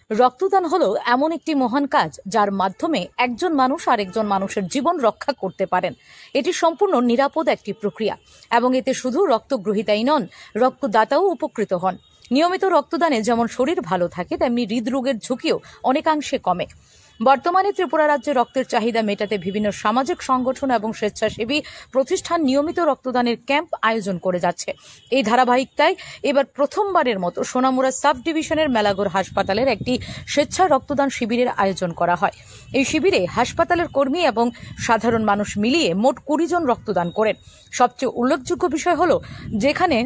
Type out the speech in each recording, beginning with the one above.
রক্তদান হলো এমন একটি মহান কাজ যার মাধ্যমে একজন মানুষ আরেকজন মানুষের জীবন রক্ষা করতে পারেন। এটি সম্পূর্ণ নিরাপদ একটি প্রক্রিয়া এবং এতে শুধু রক্তগ্রহীতাই নন, রক্তদাতাও উপকৃত হন। নিয়মিত রক্তদানে যেমন শরীর ভালো থাকে, তেমনি হৃদরোগের ঝুঁকিও অনেকাংশে কমে। বর্তমানে ত্রিপুরা রাজ্যে রক্তের চাহিদা মেটাতে বিভিন্ন সামাজিক সংগঠন এবং স্বেচ্ছাসেবী প্রতিষ্ঠান নিয়মিত রক্তদানের ক্যাম্প আয়োজন করে যাচ্ছে। এই ধারাবাহিকতায় এবার প্রথমবারের মতো সোনামুড়া সাব ডিভিশনের মেলাগড় হাসপাতালের একটি স্বেচ্ছা রক্তদান শিবিরের আয়োজন করা হয়। এই শিবিরে হাসপাতালের কর্মী এবং সাধারণ মানুষ মিলিয়ে মোট 20 জন রক্তদান করেন। সবচেয়ে উল্লেখযোগ্য বিষয় হলো, যেখানে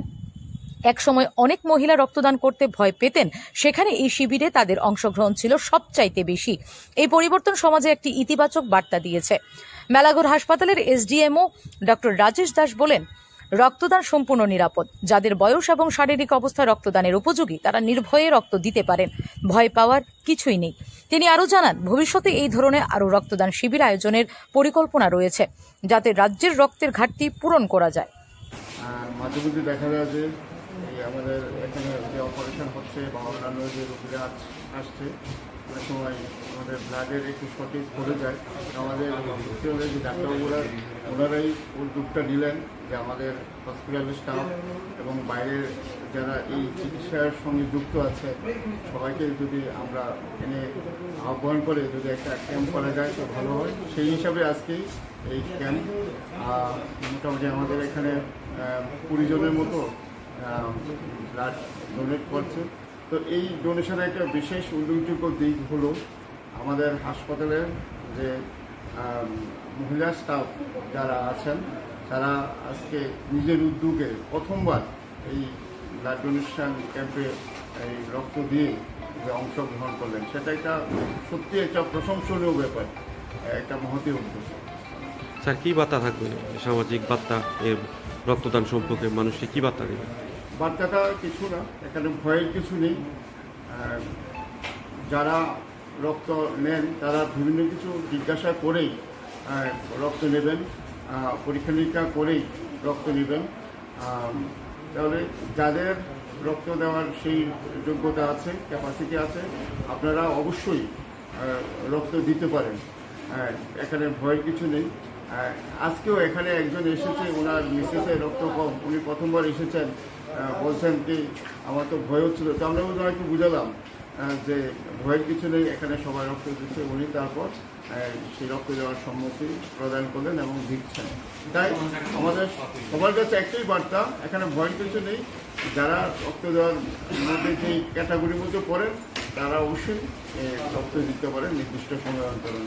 একসময় অনেক মহিলা রক্তদান করতে ভয় পেতেন, সেখানে এই শিবিরে তাদের অংশগ্রহণ ছিল সবচাইতে বেশি। এই পরিবর্তন সমাজে একটি ইতিবাচক বার্তা দিয়েছে। মেলাগড় হাসপাতালের এসডিএমও ডক্টর রাজেশ দাস বলেন, রক্তদান সম্পূর্ণ নিরাপদ। যাদের বয়স এবং শারীরিক অবস্থা রক্তদানের উপযোগী, তারা নির্ভয়ে রক্ত দিতে পারেন। ভয় পাওয়ার কিছুই নেই। তিনি আরও জানান, ভবিষ্যতে এই ধরনের আরও রক্তদান শিবির আয়োজনের পরিকল্পনা রয়েছে, যাতে রাজ্যের রক্তের ঘাটতি পূরণ করা যায়। মাঝে মধ্যে দেখা যায় যে আমাদের এখানে যে অপারেশন হচ্ছে বা অন্যান্য যে রোগীরা আসছে, অনেক সময় আমাদের ব্লাডের একটু শর্টেজ পড়ে যায়। আমাদের হসপিটালের যে ডাক্তারবাবুরা ওনারাই উদ্যোগটা নিলেন যে আমাদের হসপিটালের স্টাফ এবং বাইরের যারা এই চিকিৎসার সঙ্গে যুক্ত আছে সবাইকে যদি আমরা এনে আহ্বান করে যদি একটা ক্যাম্প করা যায় তো ভালো হয়। সেই হিসাবে আজকেই এই ক্যাম্প মোটামুটি আমাদের এখানে 20 জনের মতো ব্লাড ডোনেট করছে। তো এই ডোনেশনের একটা বিশেষ উল্লেখযোগ্য দিক হলো আমাদের হাসপাতালের যে মহিলা স্টাফ যারা আছেন তারা আজকে নিজের উদ্যোগে প্রথমবার এই ব্লাড ডোনেশন ক্যাম্পে এই রক্ত দিয়ে যে অংশগ্রহণ করলেন, সেটা একটা সত্যি একটা প্রশংসনীয় ব্যাপার, একটা মহতী উদ্যোগ। স্যার, কী বার্তা থাকবে, সামাজিক বার্তা এর রক্তদান সম্পর্কে মানুষকে কী বার্তা দেবে? বার্তাটা কিছু না, এখানে ভয়ের কিছু নেই। যারা রক্ত নেন তারা বিভিন্ন কিছু জিজ্ঞাসা করেই রক্ত নেবেন, পরীক্ষা নিরীক্ষা করেই রক্ত নেবেন। তাহলে যাদের রক্ত দেওয়ার সেই যোগ্যতা আছে, ক্যাপাসিটি আছে, আপনারা অবশ্যই রক্ত দিতে পারেন। এখানে ভয়ের কিছু নেই। আজকেও এখানে একজন এসেছে, ওনার মিসেসের রক্ত কম, উনি প্রথমবার এসেছেন, বলছেন কি আমার তো ভয় হচ্ছিল। তো আমরা ওনাকে বুঝালাম যে ভয়ের কিছু নেই, এখানে সবাই রক্ত দিচ্ছে। উনি তারপর সেই রক্ত দেওয়ার সম্মতি প্রদান করলেন এবং দিচ্ছেন। তাই আমাদের সবার কাছে একটাই বার্তা, এখানে ভয়ের কিছু নেই। যারা রক্ত দেওয়ার মধ্যে যেই ক্যাটাগরির মধ্যে পড়েন তারা অবশ্যই রক্ত দিতে পারেন নির্দিষ্ট সময় অন্তরে।